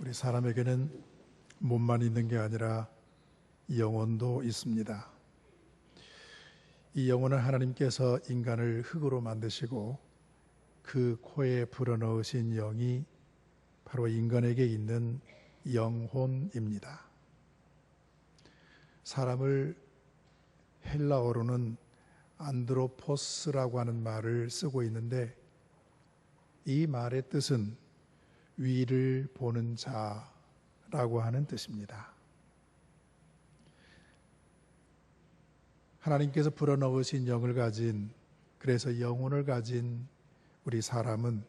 우리 사람에게는 몸만 있는 게 아니라 영혼도 있습니다. 이 영혼은 하나님께서 인간을 흙으로 만드시고 그 코에 불어넣으신 영이 바로 인간에게 있는 영혼입니다. 사람을 헬라어로는 안드로포스라고 하는 말을 쓰고 있는데, 이 말의 뜻은 위를 보는 자라고 하는 뜻입니다. 하나님께서 불어넣으신 영을 가진, 그래서 영혼을 가진 우리 사람은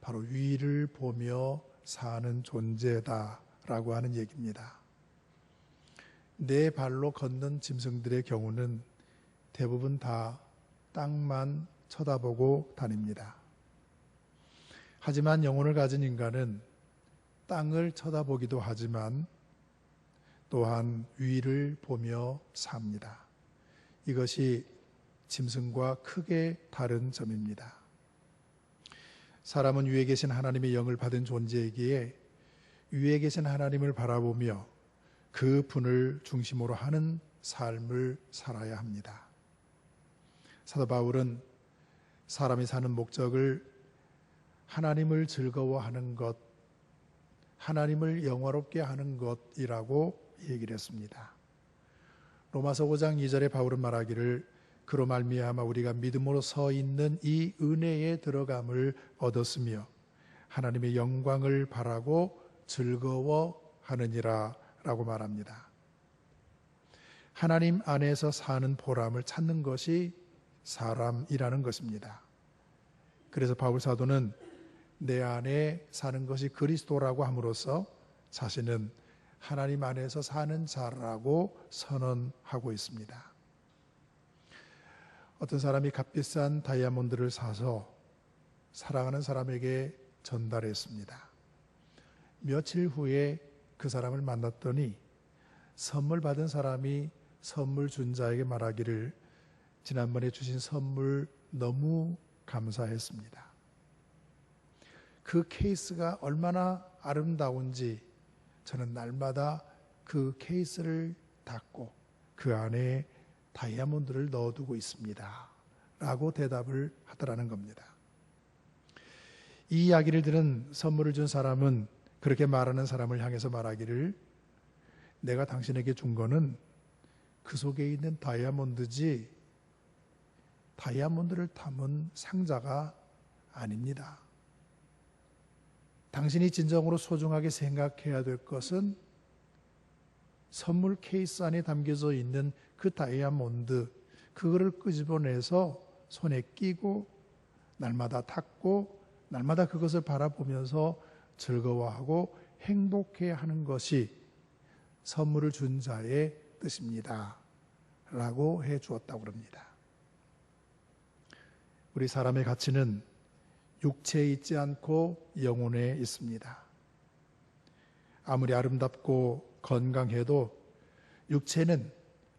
바로 위를 보며 사는 존재다라고 하는 얘기입니다. 네 발로 걷는 짐승들의 경우는 대부분 다 땅만 쳐다보고 다닙니다. 하지만 영혼을 가진 인간은 땅을 쳐다보기도 하지만 또한 위를 보며 삽니다. 이것이 짐승과 크게 다른 점입니다. 사람은 위에 계신 하나님의 영을 받은 존재이기에 위에 계신 하나님을 바라보며 그 분을 중심으로 하는 삶을 살아야 합니다. 사도 바울은 사람이 사는 목적을 하나님을 즐거워하는 것, 하나님을 영화롭게 하는 것이라고 얘기를 했습니다. 로마서 5장 2절에 바울은 말하기를, 그로 말미암아 우리가 믿음으로 서 있는 이 은혜에 들어감을 얻었으며 하나님의 영광을 바라고 즐거워하느니라 라고 말합니다. 하나님 안에서 사는 보람을 찾는 것이 사람이라는 것입니다. 그래서 바울 사도는 내 안에 사는 것이 그리스도라고 함으로써 자신은 하나님 안에서 사는 자라고 선언하고 있습니다. 어떤 사람이 값비싼 다이아몬드를 사서 사랑하는 사람에게 전달했습니다. 며칠 후에 그 사람을 만났더니 선물 받은 사람이 선물 준 자에게 말하기를, 지난번에 주신 선물 너무 감사했습니다. 그 케이스가 얼마나 아름다운지 저는 날마다 그 케이스를 닫고 그 안에 다이아몬드를 넣어두고 있습니다 라고 대답을 하더라는 겁니다. 이 이야기를 들은 선물을 준 사람은 그렇게 말하는 사람을 향해서 말하기를, 내가 당신에게 준 거는 그 속에 있는 다이아몬드지 다이아몬드를 담은 상자가 아닙니다. 당신이 진정으로 소중하게 생각해야 될 것은 선물 케이스 안에 담겨져 있는 그 다이아몬드, 그거를 끄집어내서 손에 끼고 날마다 닦고 날마다 그것을 바라보면서 즐거워하고 행복해하는 것이 선물을 준 자의 뜻입니다 라고 해 주었다고 합니다. 우리 사람의 가치는 육체에 있지 않고 영혼에 있습니다. 아무리 아름답고 건강해도 육체는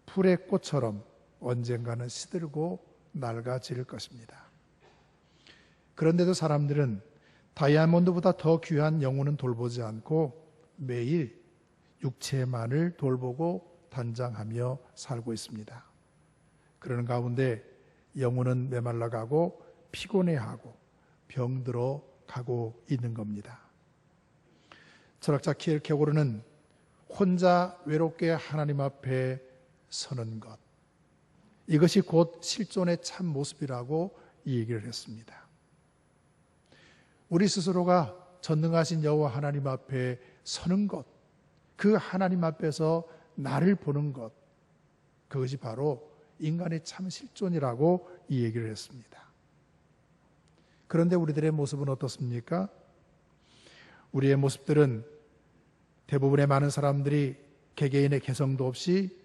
풀의 꽃처럼 언젠가는 시들고 낡아질 것입니다. 그런데도 사람들은 다이아몬드보다 더 귀한 영혼은 돌보지 않고 매일 육체만을 돌보고 단장하며 살고 있습니다. 그러는 가운데 영혼은 메말라가고 피곤해하고 병들어 가고 있는 겁니다. 철학자 키엘케고르는 혼자 외롭게 하나님 앞에 서는 것, 이것이 곧 실존의 참 모습이라고 이 얘기를 했습니다. 우리 스스로가 전능하신 여호와 하나님 앞에 서는 것, 그 하나님 앞에서 나를 보는 것, 그것이 바로 인간의 참 실존이라고 이 얘기를 했습니다. 그런데 우리들의 모습은 어떻습니까? 우리의 모습들은 대부분의 많은 사람들이 개개인의 개성도 없이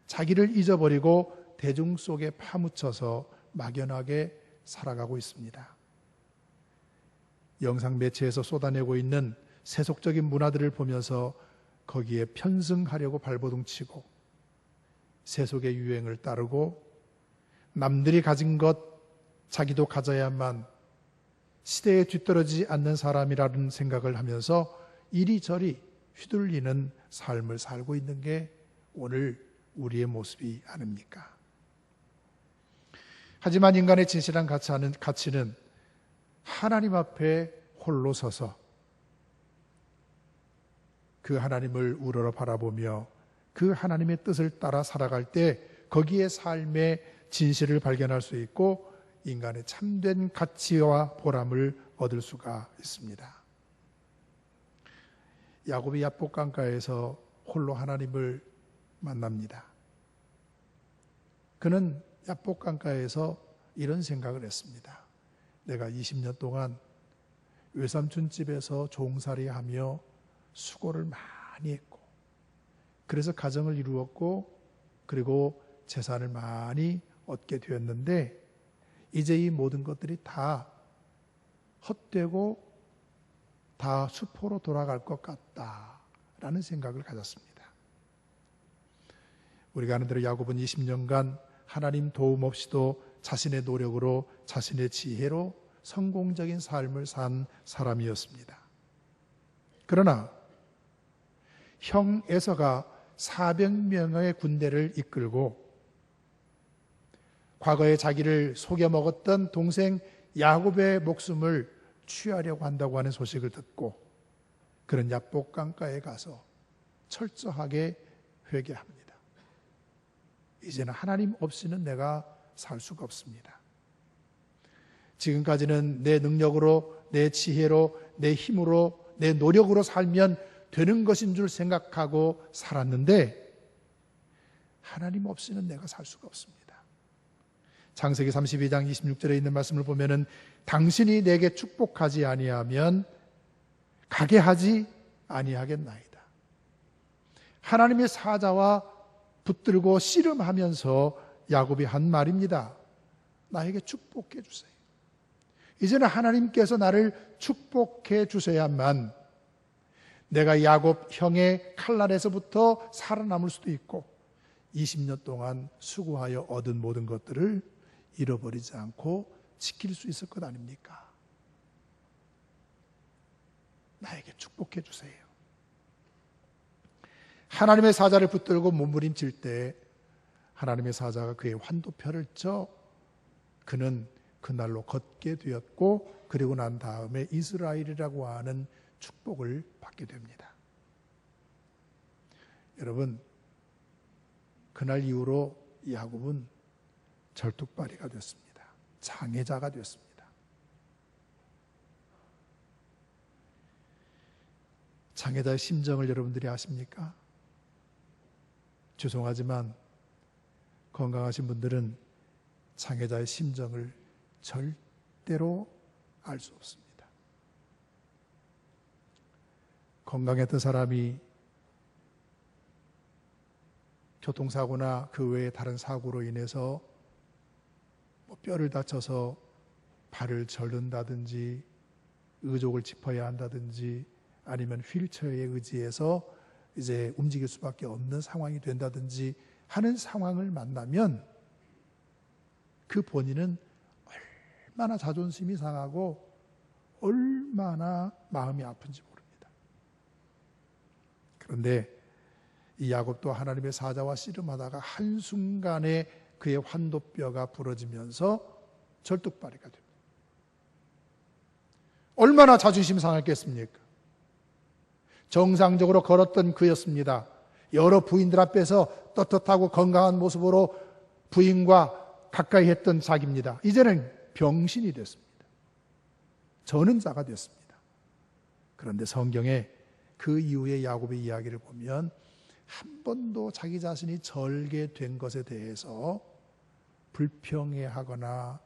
자기를 잊어버리고 대중 속에 파묻혀서 막연하게 살아가고 있습니다. 영상 매체에서 쏟아내고 있는 세속적인 문화들을 보면서 거기에 편승하려고 발버둥치고 세속의 유행을 따르고 남들이 가진 것 자기도 가져야만 시대에 뒤떨어지지 않는 사람이라는 생각을 하면서 이리저리 휘둘리는 삶을 살고 있는 게 오늘 우리의 모습이 아닙니까? 하지만 인간의 진실한 가치는 하나님 앞에 홀로 서서 그 하나님을 우러러 바라보며 그 하나님의 뜻을 따라 살아갈 때 거기에 삶의 진실을 발견할 수 있고 인간의 참된 가치와 보람을 얻을 수가 있습니다. 야곱이 야복강가에서 홀로 하나님을 만납니다. 그는 야복강가에서 이런 생각을 했습니다. 내가 20년 동안 외삼촌 집에서 종살이하며 수고를 많이 했고, 그래서 가정을 이루었고, 그리고 재산을 많이 얻게 되었는데 이제 이 모든 것들이 다 헛되고 다 수포로 돌아갈 것 같다라는 생각을 가졌습니다. 우리가 아는 대로 야곱은 20년간 하나님 도움 없이도 자신의 노력으로 자신의 지혜로 성공적인 삶을 산 사람이었습니다. 그러나 형 에서가 400명의 군대를 이끌고 과거에 자기를 속여 먹었던 동생 야곱의 목숨을 취하려고 한다고 하는 소식을 듣고 그는 야복강가에 가서 철저하게 회개합니다. 이제는 하나님 없이는 내가 살 수가 없습니다. 지금까지는 내 능력으로, 내 지혜로, 내 힘으로, 내 노력으로 살면 되는 것인 줄 생각하고 살았는데 하나님 없이는 내가 살 수가 없습니다. 창세기 32장 26절에 있는 말씀을 보면은 당신이 내게 축복하지 아니하면 가게 하지 아니하겠나이다. 하나님의 사자와 붙들고 씨름하면서 야곱이 한 말입니다. 나에게 축복해 주세요. 이제는 하나님께서 나를 축복해 주셔야만 내가 야곱 형의 칼날에서부터 살아남을 수도 있고 20년 동안 수고하여 얻은 모든 것들을 잃어버리지 않고 지킬 수 있을 것 아닙니까? 나에게 축복해 주세요. 하나님의 사자를 붙들고 몸부림칠 때 하나님의 사자가 그의 환도표를 쳐 그는 그날로 걷게 되었고 그리고 난 다음에 이스라엘이라고 하는 축복을 받게 됩니다. 여러분, 그날 이후로 야곱은 절뚝발이가 됐습니다. 장애자가 됐습니다. 장애자의 심정을 여러분들이 아십니까? 죄송하지만 건강하신 분들은 장애자의 심정을 절대로 알 수 없습니다. 건강했던 사람이 교통사고나 그 외의 다른 사고로 인해서 뼈를 다쳐서 발을 절른다든지 의족을 짚어야 한다든지 아니면 휠체어에 의지해서 이제 움직일 수밖에 없는 상황이 된다든지 하는 상황을 만나면 그 본인은 얼마나 자존심이 상하고 얼마나 마음이 아픈지 모릅니다. 그런데 이 야곱도 하나님의 사자와 씨름하다가 한순간에 그의 환도뼈가 부러지면서 절뚝발이가 됩니다. 얼마나 자존심 상했겠습니까? 정상적으로 걸었던 그였습니다. 여러 부인들 앞에서 떳떳하고 건강한 모습으로 부인과 가까이 했던 자기입니다. 이제는 병신이 됐습니다. 저는 자가 됐습니다. 그런데 성경에 그 이후의 야곱의 이야기를 보면 한 번도 자기 자신이 절개된 것에 대해서 불평해하거나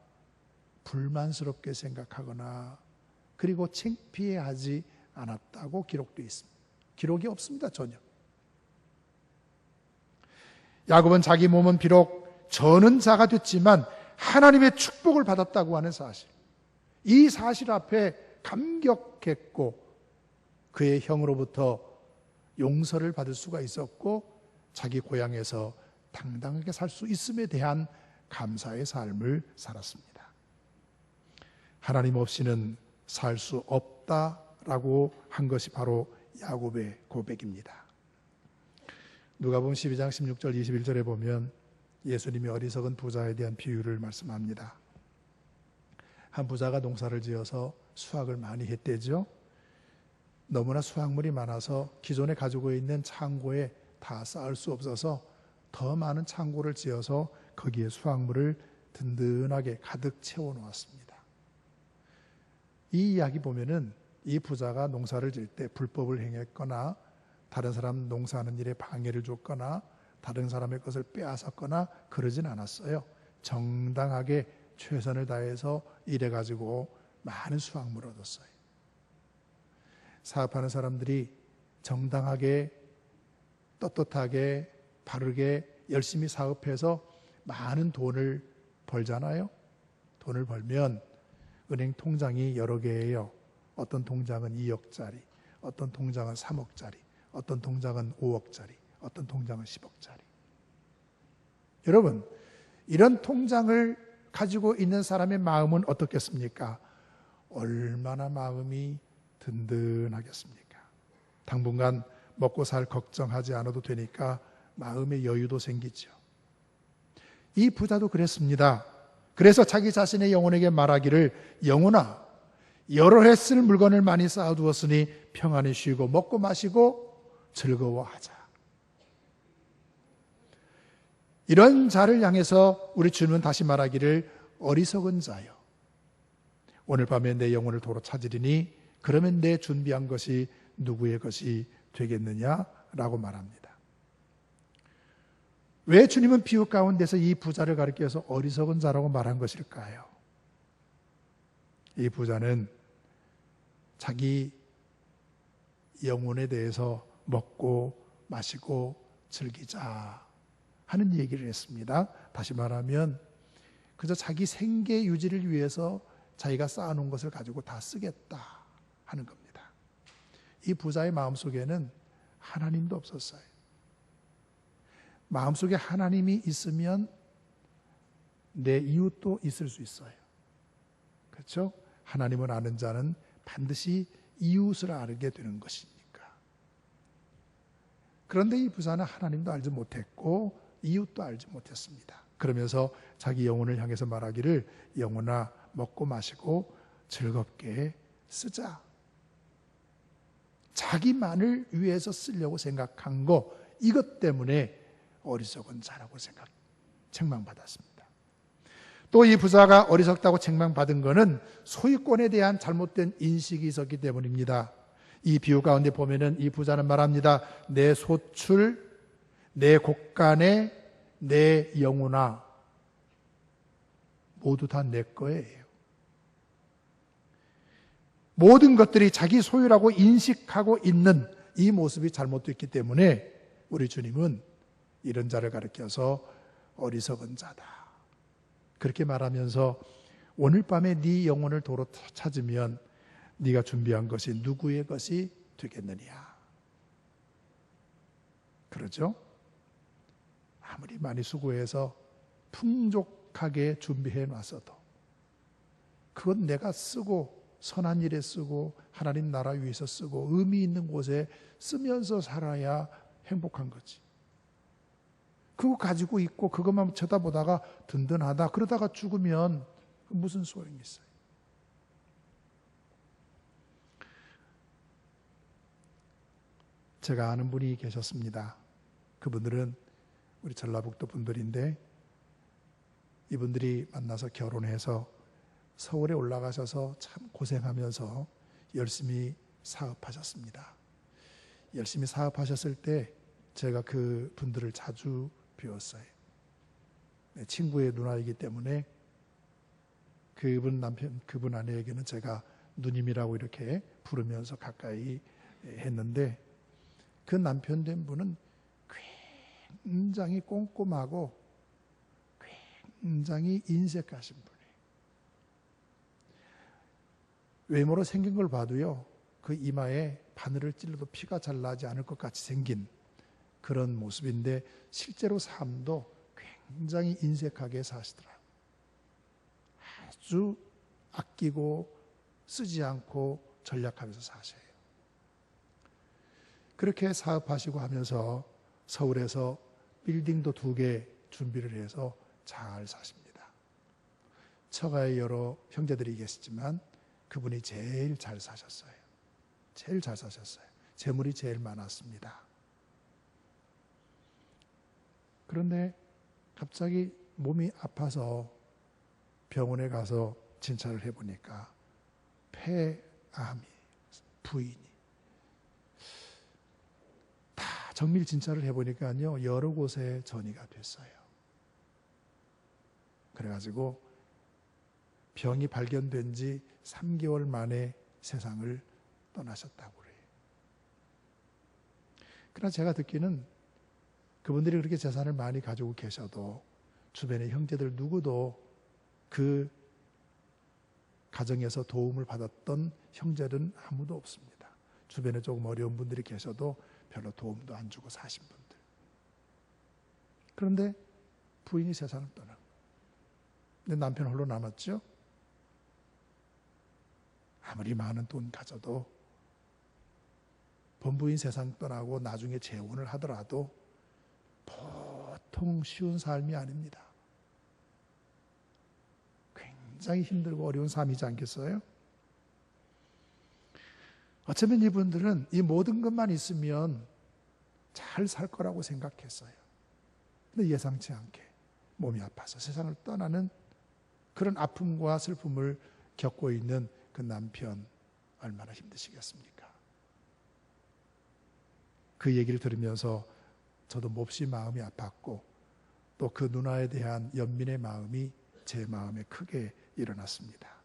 불만스럽게 생각하거나 그리고 창피해하지 않았다고 기록되어 있습니다. 기록이 없습니다. 전혀. 야곱은 자기 몸은 비록 저는 자가 됐지만 하나님의 축복을 받았다고 하는 사실, 이 사실 앞에 감격했고 그의 형으로부터 용서를 받을 수가 있었고 자기 고향에서 당당하게 살 수 있음에 대한 감사의 삶을 살았습니다. 하나님 없이는 살 수 없다라고 한 것이 바로 야곱의 고백입니다. 누가복음 12장 16절 21절에 보면 예수님이 어리석은 부자에 대한 비유를 말씀합니다. 한 부자가 농사를 지어서 수확을 많이 했대죠. 너무나 수확물이 많아서 기존에 가지고 있는 창고에 다 쌓을 수 없어서 더 많은 창고를 지어서 거기에 수확물을 든든하게 가득 채워 놓았습니다. 이 이야기 보면은 이 부자가 농사를 지을 때 불법을 행했거나 다른 사람 농사하는 일에 방해를 줬거나 다른 사람의 것을 빼앗았거나 그러진 않았어요. 정당하게 최선을 다해서 일해가지고 많은 수확물을 얻었어요. 사업하는 사람들이 정당하게 떳떳하게 바르게 열심히 사업해서 많은 돈을 벌잖아요. 돈을 벌면 은행 통장이 여러 개예요. 어떤 통장은 2억짜리, 어떤 통장은 3억짜리, 어떤 통장은 5억짜리, 어떤 통장은 10억짜리. 여러분, 이런 통장을 가지고 있는 사람의 마음은 어떻겠습니까? 얼마나 마음이 든든하겠습니까? 당분간 먹고 살 걱정하지 않아도 되니까 마음의 여유도 생기죠. 이 부자도 그랬습니다. 그래서 자기 자신의 영혼에게 말하기를, 영혼아, 여러 해 쓸 물건을 많이 쌓아두었으니 평안히 쉬고 먹고 마시고 즐거워하자. 이런 자를 향해서 우리 주님은 다시 말하기를, 어리석은 자여, 오늘 밤에 내 영혼을 도로 찾으리니 그러면 내 준비한 것이 누구의 것이 되겠느냐라고 말합니다. 왜 주님은 비유 가운데서 이 부자를 가리켜서 어리석은 자라고 말한 것일까요? 이 부자는 자기 영혼에 대해서 먹고 마시고 즐기자 하는 얘기를 했습니다. 다시 말하면 그저 자기 생계 유지를 위해서 자기가 쌓아놓은 것을 가지고 다 쓰겠다 하는 겁니다. 이 부자의 마음속에는 하나님도 없었어요. 마음속에 하나님이 있으면 내 이웃도 있을 수 있어요. 그렇죠? 하나님을 아는 자는 반드시 이웃을 알게 되는 것이니까. 그런데 이 부자는 하나님도 알지 못했고 이웃도 알지 못했습니다. 그러면서 자기 영혼을 향해서 말하기를, 영혼아, 먹고 마시고 즐겁게 쓰자. 자기만을 위해서 쓰려고 생각한 거, 이것 때문에 어리석은 자라고 책망받았습니다. 또 이 부자가 어리석다고 책망받은 것은 소유권에 대한 잘못된 인식이 있었기 때문입니다. 이 비유 가운데 보면은 이 부자는 말합니다. 내 소출, 내 곡간에, 내 영혼아, 모두 다 내 거예요. 모든 것들이 자기 소유라고 인식하고 있는 이 모습이 잘못됐기 때문에 우리 주님은 이런 자를 가리켜서 어리석은 자다, 그렇게 말하면서 오늘 밤에 네 영혼을 도로 찾으면 네가 준비한 것이 누구의 것이 되겠느냐. 그러죠? 아무리 많이 수고해서 풍족하게 준비해 놨어도 그건 내가 쓰고 선한 일에 쓰고 하나님 나라 위해서 쓰고 의미 있는 곳에 쓰면서 살아야 행복한 거지. 그거 가지고 있고 그것만 쳐다보다가 든든하다 그러다가 죽으면 무슨 소용이 있어요? 제가 아는 분이 계셨습니다. 그분들은 우리 전라북도 분들인데 이분들이 만나서 결혼해서 서울에 올라가셔서 참 고생하면서 열심히 사업하셨습니다. 열심히 사업하셨을 때 제가 그 분들을 자주 배웠어요. 친구의 누나이기 때문에 그분 남편, 그분 아내에게는 제가 누님이라고 이렇게 부르면서 가까이 했는데 그 남편 된 분은 굉장히 꼼꼼하고 굉장히 인색하신 분이에요. 외모로 생긴 걸 봐도요, 그 이마에 바늘을 찔러도 피가 잘 나지 않을 것 같이 생긴 그런 모습인데 실제로 삶도 굉장히 인색하게 사시더라고요. 아주 아끼고 쓰지 않고 전략하면서 사셔요. 그렇게 사업하시고 하면서 서울에서 빌딩도 2개 준비를 해서 잘 사십니다. 처가에 여러 형제들이 계시지만 그분이 제일 잘 사셨어요. 제일 잘 사셨어요. 재물이 제일 많았습니다. 그런데 갑자기 몸이 아파서 병원에 가서 진찰을 해보니까 폐암이, 부인이 다 정밀 진찰을 해보니까요 여러 곳에 전이가 됐어요. 그래가지고 병이 발견된 지 3개월 만에 세상을 떠나셨다고 그래요. 그러나 제가 듣기는 그분들이 그렇게 재산을 많이 가지고 계셔도 주변의 형제들 누구도 그 가정에서 도움을 받았던 형제는 아무도 없습니다. 주변에 조금 어려운 분들이 계셔도 별로 도움도 안 주고 사신 분들. 그런데 부인이 세상을 떠나고 근데 남편 홀로 남았죠. 아무리 많은 돈 가져도 본부인 세상 떠나고 나중에 재혼을 하더라도 보통 쉬운 삶이 아닙니다. 굉장히 힘들고 어려운 삶이지 않겠어요? 어쩌면 이분들은 이 모든 것만 있으면 잘 살 거라고 생각했어요. 근데 예상치 않게 몸이 아파서 세상을 떠나는 그런 아픔과 슬픔을 겪고 있는 그 남편 얼마나 힘드시겠습니까? 그 얘기를 들으면서 저도 몹시 마음이 아팠고 또 그 누나에 대한 연민의 마음이 제 마음에 크게 일어났습니다.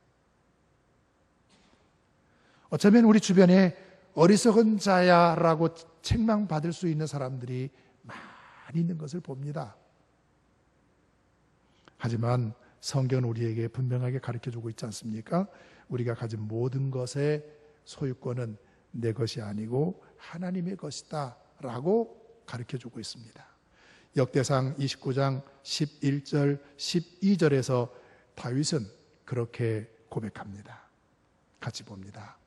어쩌면 우리 주변에 어리석은 자야라고 책망받을 수 있는 사람들이 많이 있는 것을 봅니다. 하지만 성경은 우리에게 분명하게 가르쳐주고 있지 않습니까? 우리가 가진 모든 것의 소유권은 내 것이 아니고 하나님의 것이다 라고 가르쳐주고 있습니다. 역대상 29장 11절 12절에서 다윗은 그렇게 고백합니다. 같이 봅니다.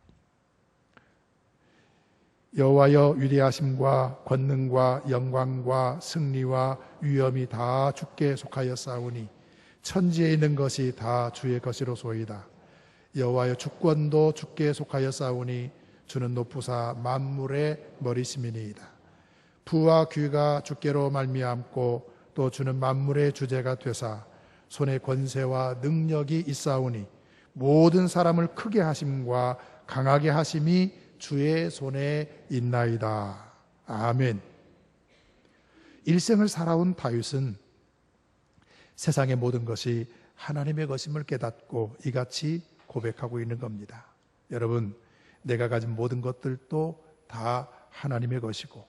여호와여, 위대하심과 권능과 영광과 승리와 위엄이 다 주께 속하였사오니 천지에 있는 것이 다 주의 것이로소이다. 여호와여, 주권도 주께 속하였사오니 주는 높으사 만물의 머리심이니이다. 부와 귀가 주께로 말미암고 또 주는 만물의 주제가 되사 손에 권세와 능력이 있사오니 모든 사람을 크게 하심과 강하게 하심이 주의 손에 있나이다. 아멘. 일생을 살아온 다윗은 세상의 모든 것이 하나님의 것임을 깨닫고 이같이 고백하고 있는 겁니다. 여러분, 내가 가진 모든 것들도 다 하나님의 것이고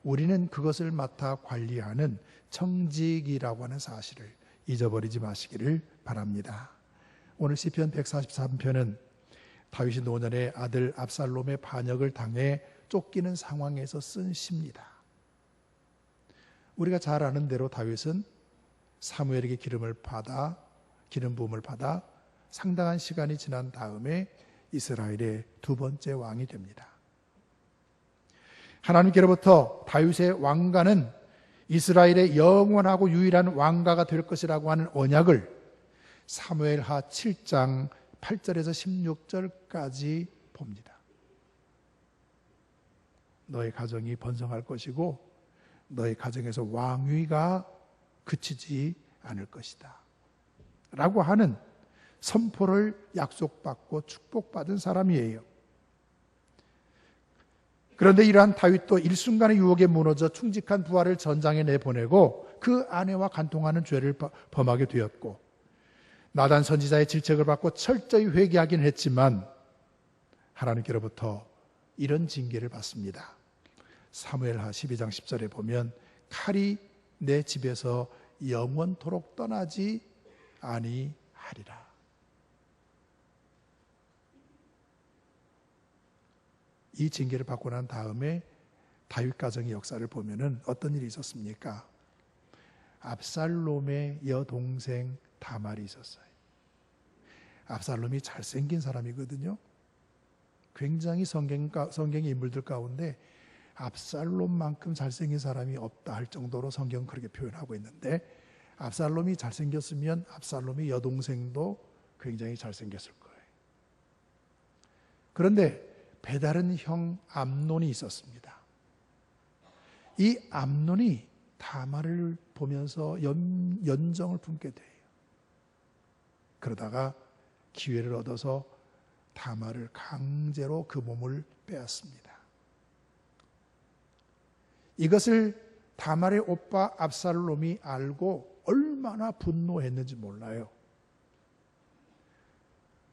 우리는 그것을 맡아 관리하는 청직이라고 하는 사실을 잊어버리지 마시기를 바랍니다. 오늘 시편 143편은 다윗이 노년에 아들 압살롬의 반역을 당해 쫓기는 상황에서 쓴 시입니다. 우리가 잘 아는 대로 다윗은 사무엘에게 기름 부음을 받아 상당한 시간이 지난 다음에 이스라엘의 2번째 왕이 됩니다. 하나님께로부터 다윗의 왕가는 이스라엘의 영원하고 유일한 왕가가 될 것이라고 하는 언약을 사무엘하 7장 8절에서 16절까지 봅니다. 너의 가정이 번성할 것이고 너의 가정에서 왕위가 그치지 않을 것이다 라고 하는 선포를 약속받고 축복받은 사람이에요. 그런데 이러한 다윗도 일순간의 유혹에 무너져 충직한 부하를 전장에 내보내고 그 아내와 간통하는 죄를 범하게 되었고 나단 선지자의 질책을 받고 철저히 회개하긴 했지만 하나님께로부터 이런 징계를 받습니다. 사무엘하 12장 10절에 보면 칼이 내 집에서 영원토록 떠나지 아니하리라. 이 징계를 받고 난 다음에 다윗 가정의 역사를 보면은 어떤 일이 있었습니까? 압살롬의 여동생 다말이 있었어요. 압살롬이 잘생긴 사람이거든요. 굉장히 성경의 인물들 가운데 압살롬만큼 잘생긴 사람이 없다 할 정도로 성경은 그렇게 표현하고 있는데, 압살롬이 잘생겼으면 압살롬의 여동생도 굉장히 잘생겼을 거예요. 그런데 배다른 형 암논이 있었습니다. 이 암논이 다말을 보면서 연정을 품게 돼요. 그러다가 기회를 얻어서 다말을 강제로 그 몸을 빼앗습니다. 이것을 다말의 오빠 압살롬이 알고 얼마나 분노했는지 몰라요.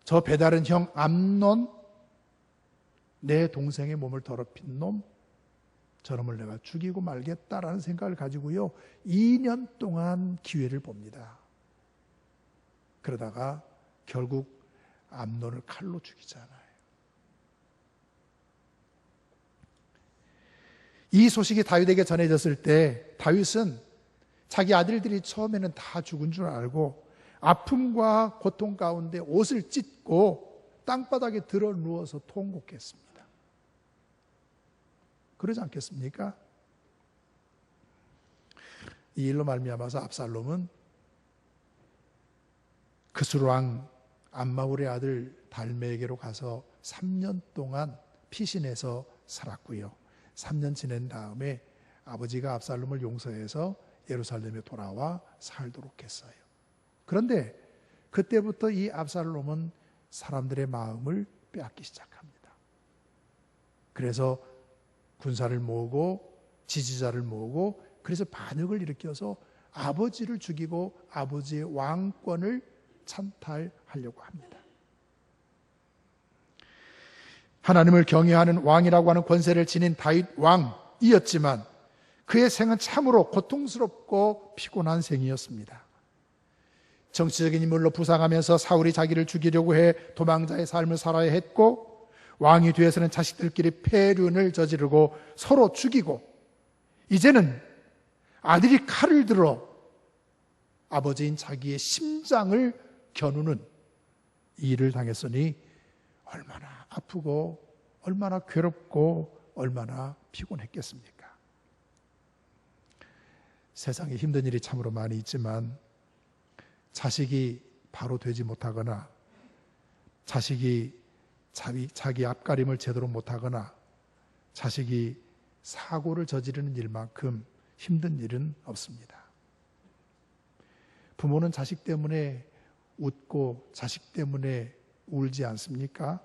저 배다른 형 암논, 내 동생의 몸을 더럽힌 놈, 저놈을 내가 죽이고 말겠다라는 생각을 가지고요, 2년 동안 기회를 봅니다. 그러다가 결국 암논을 칼로 죽이잖아요. 이 소식이 다윗에게 전해졌을 때 다윗은 자기 아들들이 처음에는 다 죽은 줄 알고 아픔과 고통 가운데 옷을 찢고 땅바닥에 들어 누워서 통곡했습니다. 그러지 않겠습니까? 이 일로 말미암아서 압살롬은 그술왕 암마울의 아들 달메에게로 가서 3년 동안 피신해서 살았고요. 3년 지낸 다음에 아버지가 압살롬을 용서해서 예루살렘에 돌아와 살도록 했어요. 그런데 그때부터 이 압살롬은 사람들의 마음을 빼앗기 시작합니다. 그래서 군사를 모으고 지지자를 모으고, 그래서 반역을 일으켜서 아버지를 죽이고 아버지의 왕권을 찬탈하려고 합니다. 하나님을 경외하는 왕이라고 하는 권세를 지닌 다윗 왕이었지만 그의 생은 참으로 고통스럽고 피곤한 생이었습니다. 정치적인 인물로 부상하면서 사울이 자기를 죽이려고 해 도망자의 삶을 살아야 했고, 왕이 뒤에서는 자식들끼리 폐륜을 저지르고 서로 죽이고, 이제는 아들이 칼을 들어 아버지인 자기의 심장을 겨누는 이 일을 당했으니 얼마나 아프고 얼마나 괴롭고 얼마나 피곤했겠습니까? 세상에 힘든 일이 참으로 많이 있지만 자식이 바로 되지 못하거나 자식이 자기 앞가림을 제대로 못하거나 자식이 사고를 저지르는 일만큼 힘든 일은 없습니다. 부모는 자식 때문에 웃고 자식 때문에 울지 않습니까?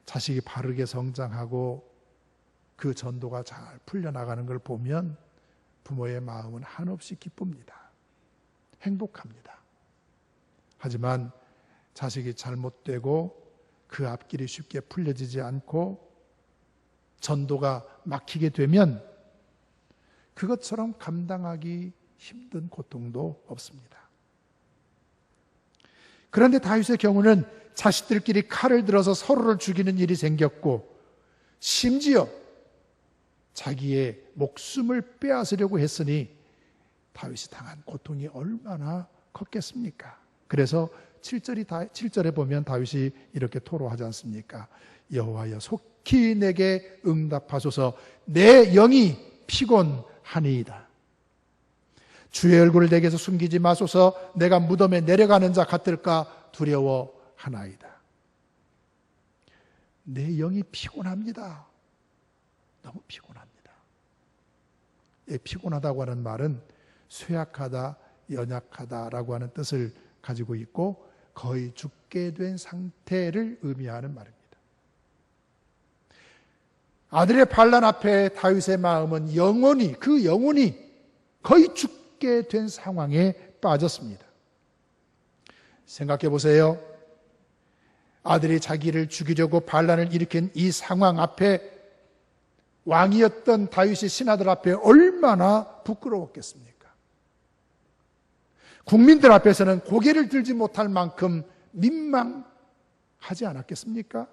자식이 바르게 성장하고 그 전도가 잘 풀려나가는 걸 보면 부모의 마음은 한없이 기쁩니다. 행복합니다. 하지만 자식이 잘못되고 그 앞길이 쉽게 풀려지지 않고 전도가 막히게 되면 그것처럼 감당하기 힘든 고통도 없습니다. 그런데 다윗의 경우는 자식들끼리 칼을 들어서 서로를 죽이는 일이 생겼고, 심지어 자기의 목숨을 빼앗으려고 했으니 다윗이 당한 고통이 얼마나 컸겠습니까? 그래서 7절에 보면 다윗이 이렇게 토로하지 않습니까? 여호와여 속히 내게 응답하소서. 내 영이 피곤하니이다. 주의 얼굴을 내게서 숨기지 마소서. 내가 무덤에 내려가는 자 같을까 두려워하나이다. 내 영이 피곤합니다. 너무 피곤합니다. 피곤하다고 하는 말은 쇠약하다, 연약하다라고 하는 뜻을 가지고 있고 거의 죽게 된 상태를 의미하는 말입니다. 아들의 반란 앞에 다윗의 마음은 영원히 거의 죽게 된 상황에 빠졌습니다. 생각해 보세요. 아들이 자기를 죽이려고 반란을 일으킨 이 상황 앞에 왕이었던 다윗의 신하들 앞에 얼마나 부끄러웠겠습니까? 국민들 앞에서는 고개를 들지 못할 만큼 민망하지 않았겠습니까?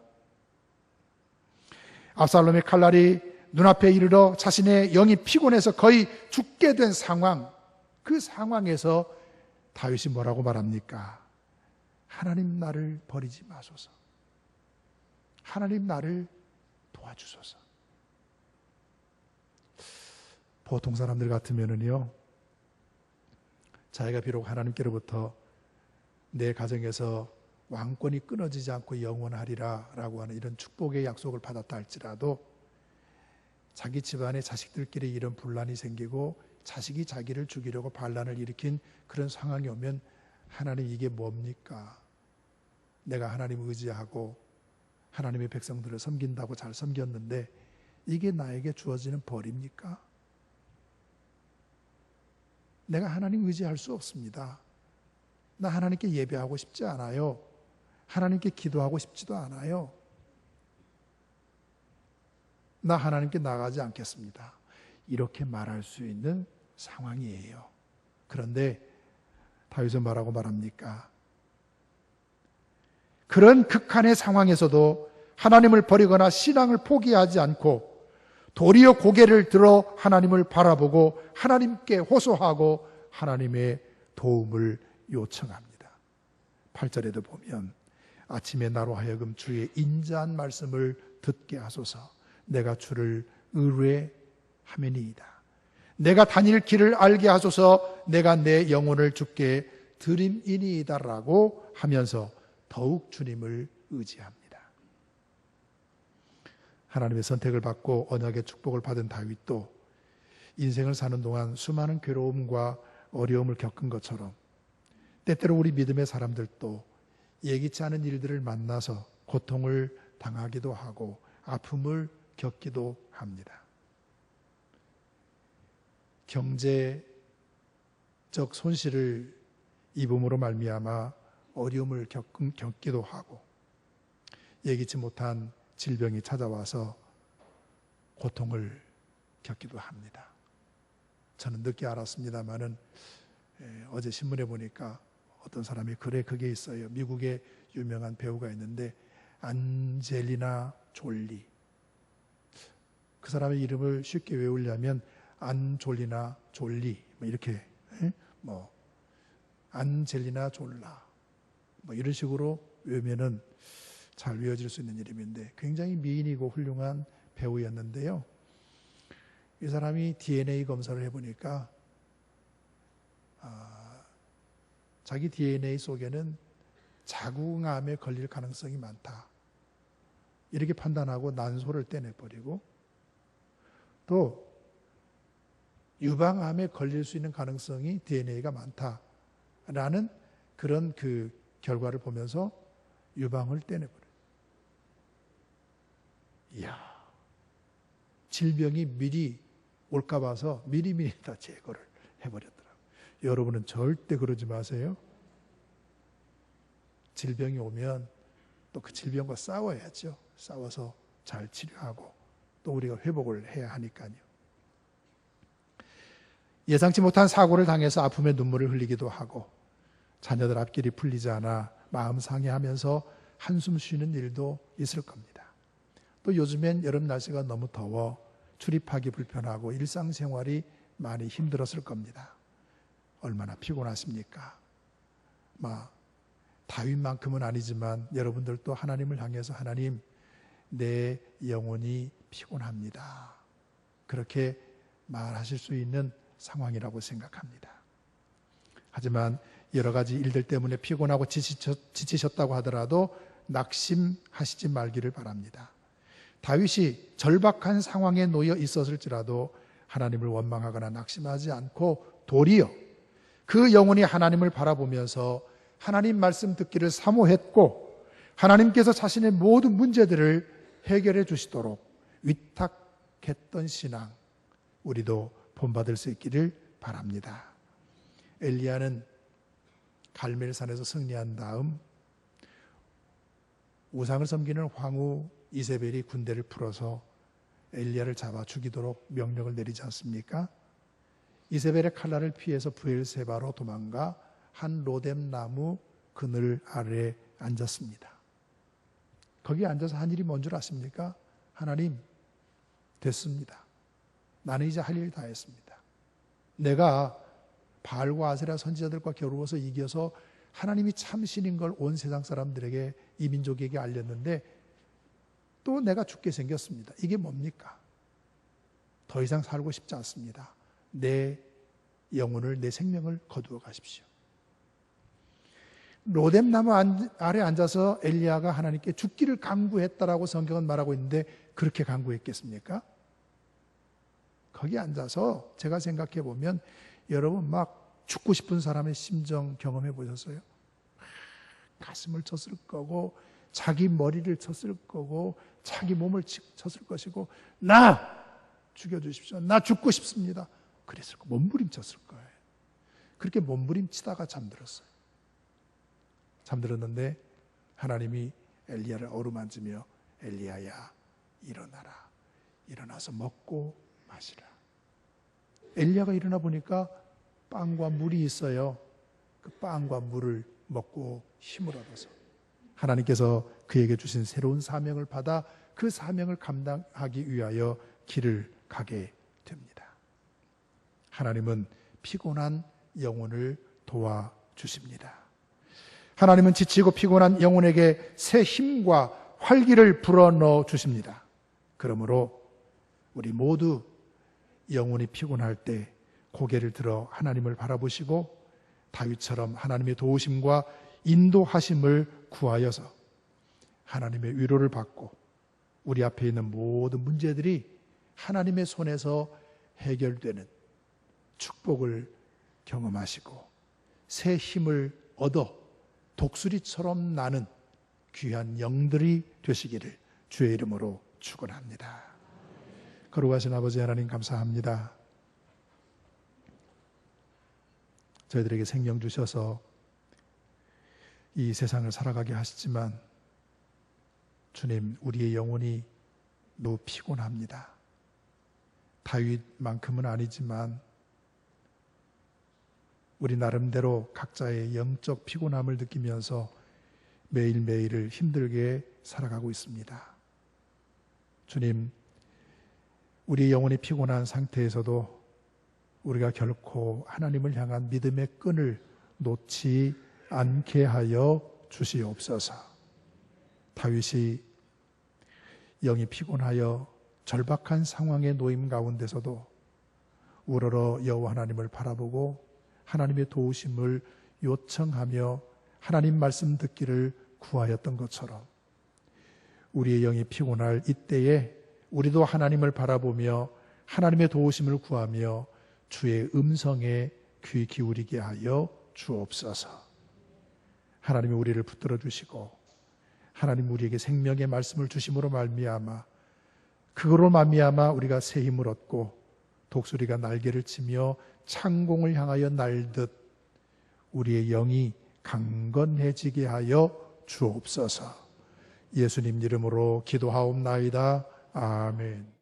압살롬의 칼날이 눈앞에 이르러 자신의 영이 피곤해서 거의 죽게 된 상황, 그 상황에서 다윗이 뭐라고 말합니까? 하나님 나를 버리지 마소서. 하나님 나를 도와주소서. 보통 사람들 같으면은요, 자기가 비록 하나님께로부터 내 가정에서 왕권이 끊어지지 않고 영원하리라 라고 하는 이런 축복의 약속을 받았다 할지라도 자기 집안의 자식들끼리 이런 분란이 생기고 자식이 자기를 죽이려고 반란을 일으킨 그런 상황이 오면 하나님 이게 뭡니까? 내가 하나님을 의지하고 하나님의 백성들을 섬긴다고 잘 섬겼는데 이게 나에게 주어지는 벌입니까? 내가 하나님 의지할 수 없습니다. 나 하나님께 예배하고 싶지 않아요. 하나님께 기도하고 싶지도 않아요. 나 하나님께 나가지 않겠습니다. 이렇게 말할 수 있는 상황이에요. 그런데 다윗은 뭐라고 말합니까? 그런 극한의 상황에서도 하나님을 버리거나 신앙을 포기하지 않고 도리어 고개를 들어 하나님을 바라보고 하나님께 호소하고 하나님의 도움을 요청합니다. 8절에도 보면 아침에 나로 하여금 주의 인자한 말씀을 듣게 하소서. 내가 주를 의뢰하매니이다. 내가 다닐 길을 알게 하소서. 내가 내 영혼을 주께 드림이니이다 라고 하면서 더욱 주님을 의지합니다. 하나님의 선택을 받고 언약의 축복을 받은 다윗도 인생을 사는 동안 수많은 괴로움과 어려움을 겪은 것처럼 때때로 우리 믿음의 사람들도 예기치 않은 일들을 만나서 고통을 당하기도 하고 아픔을 겪기도 합니다. 경제적 손실을 입음으로 말미암아 어려움을 겪기도 하고 예기치 못한 질병이 찾아와서 고통을 겪기도 합니다. 저는 늦게 알았습니다마는 어제 신문에 보니까 어떤 사람이 그래 그게 있어요. 미국의 유명한 배우가 있는데 안젤리나 졸리. 그 사람의 이름을 쉽게 외우려면 안졸리나 졸리 이렇게 안젤리나 졸라 이런 식으로 외우면은 잘 외워질 수 있는 이름인데 굉장히 미인이고 훌륭한 배우였는데요. 이 사람이 DNA 검사를 해보니까 자기 DNA 속에는 자궁암에 걸릴 가능성이 많다. 이렇게 판단하고 난소를 떼내버리고 또 유방암에 걸릴 수 있는 가능성이 DNA가 많다라는 그런 그 결과를 보면서 유방을 떼내버려요. 이야, 질병이 미리 올까 봐서 미리미리 다 제거를 해버렸더라고요. 여러분은 절대 그러지 마세요. 질병이 오면 또 그 질병과 싸워야죠. 싸워서 잘 치료하고 또 우리가 회복을 해야 하니까요. 예상치 못한 사고를 당해서 아픔의 눈물을 흘리기도 하고 자녀들 앞길이 풀리지 않아 마음 상해하면서 한숨 쉬는 일도 있을 겁니다. 또 요즘엔 여름 날씨가 너무 더워 출입하기 불편하고 일상생활이 많이 힘들었을 겁니다. 얼마나 피곤하십니까? 다윗만큼은 아니지만 여러분들도 하나님을 향해서 하나님, 내 영혼이 피곤합니다. 그렇게 말하실 수 있는 상황이라고 생각합니다. 하지만 여러 가지 일들 때문에 피곤하고 지치셨다고 하더라도 낙심하시지 말기를 바랍니다. 다윗이 절박한 상황에 놓여 있었을지라도 하나님을 원망하거나 낙심하지 않고 도리어 그 영혼이 하나님을 바라보면서 하나님 말씀 듣기를 사모했고 하나님께서 자신의 모든 문제들을 해결해 주시도록 위탁했던 신앙, 우리도 본받을 수 있기를 바랍니다. 엘리야는 갈멜산에서 승리한 다음 우상을 섬기는 황후 이세벨이 군대를 풀어서 엘리야를 잡아 죽이도록 명령을 내리지 않습니까? 이세벨의 칼날을 피해서 브엘세바로 도망가 한 로뎀 나무 그늘 아래에 앉았습니다. 거기에 앉아서 한 일이 뭔 줄 아십니까? 하나님, 됐습니다. 나는 이제 할 일 다 했습니다. 내가 바알과 아세라 선지자들과 겨루어서 이겨서 하나님이 참신인 걸 온 세상 사람들에게, 이 민족에게 알렸는데 또 내가 죽게 생겼습니다. 이게 뭡니까? 더 이상 살고 싶지 않습니다. 내 영혼을, 내 생명을 거두어 가십시오. 로뎀나무 아래 앉아서 엘리야가 하나님께 죽기를 간구했다라고 성경은 말하고 있는데 그렇게 간구했겠습니까? 거기 앉아서 제가 생각해 보면 여러분 막 죽고 싶은 사람의 심정 경험해 보셨어요? 가슴을 쳤을 거고 자기 머리를 쳤을 거고 자기 몸을 쳤을 것이고 나 죽여주십시오. 나 죽고 싶습니다. 그랬을 거 몸부림쳤을 거예요. 그렇게 몸부림치다가 잠들었어요. 잠들었는데 하나님이 엘리야를 어루만지며 엘리야야 일어나라. 일어나서 먹고 마시라. 엘리야가 일어나 보니까 빵과 물이 있어요. 그 빵과 물을 먹고 힘을 얻어서 하나님께서 그에게 주신 새로운 사명을 받아 그 사명을 감당하기 위하여 길을 가게 됩니다. 하나님은 피곤한 영혼을 도와주십니다. 하나님은 지치고 피곤한 영혼에게 새 힘과 활기를 불어넣어 주십니다. 그러므로 우리 모두 영혼이 피곤할 때 고개를 들어 하나님을 바라보시고 다윗처럼 하나님의 도우심과 인도하심을 구하여서 하나님의 위로를 받고 우리 앞에 있는 모든 문제들이 하나님의 손에서 해결되는 축복을 경험하시고 새 힘을 얻어 독수리처럼 나는 귀한 영들이 되시기를 주의 이름으로 축원합니다. 거룩하신 아버지 하나님 감사합니다. 저희들에게 생명 주셔서 이 세상을 살아가게 하시지만 주님, 우리의 영혼이 너무 피곤합니다. 다윗만큼은 아니지만 우리 나름대로 각자의 영적 피곤함을 느끼면서 매일매일을 힘들게 살아가고 있습니다. 주님, 우리 영혼이 피곤한 상태에서도 우리가 결코 하나님을 향한 믿음의 끈을 놓지 않게 하여 주시옵소서. 다윗이 영이 피곤하여 절박한 상황의 놓임 가운데서도 우러러 여호와 하나님을 바라보고 하나님의 도우심을 요청하며 하나님 말씀 듣기를 구하였던 것처럼 우리의 영이 피곤할 이때에 우리도 하나님을 바라보며 하나님의 도우심을 구하며 주의 음성에 귀 기울이게 하여 주옵소서. 하나님이 우리를 붙들어 주시고 하나님 우리에게 생명의 말씀을 주심으로 말미암아 그거로 말미암아 우리가 새 힘을 얻고 독수리가 날개를 치며 창공을 향하여 날듯 우리의 영이 강건해지게 하여 주옵소서. 예수님 이름으로 기도하옵나이다. 아멘.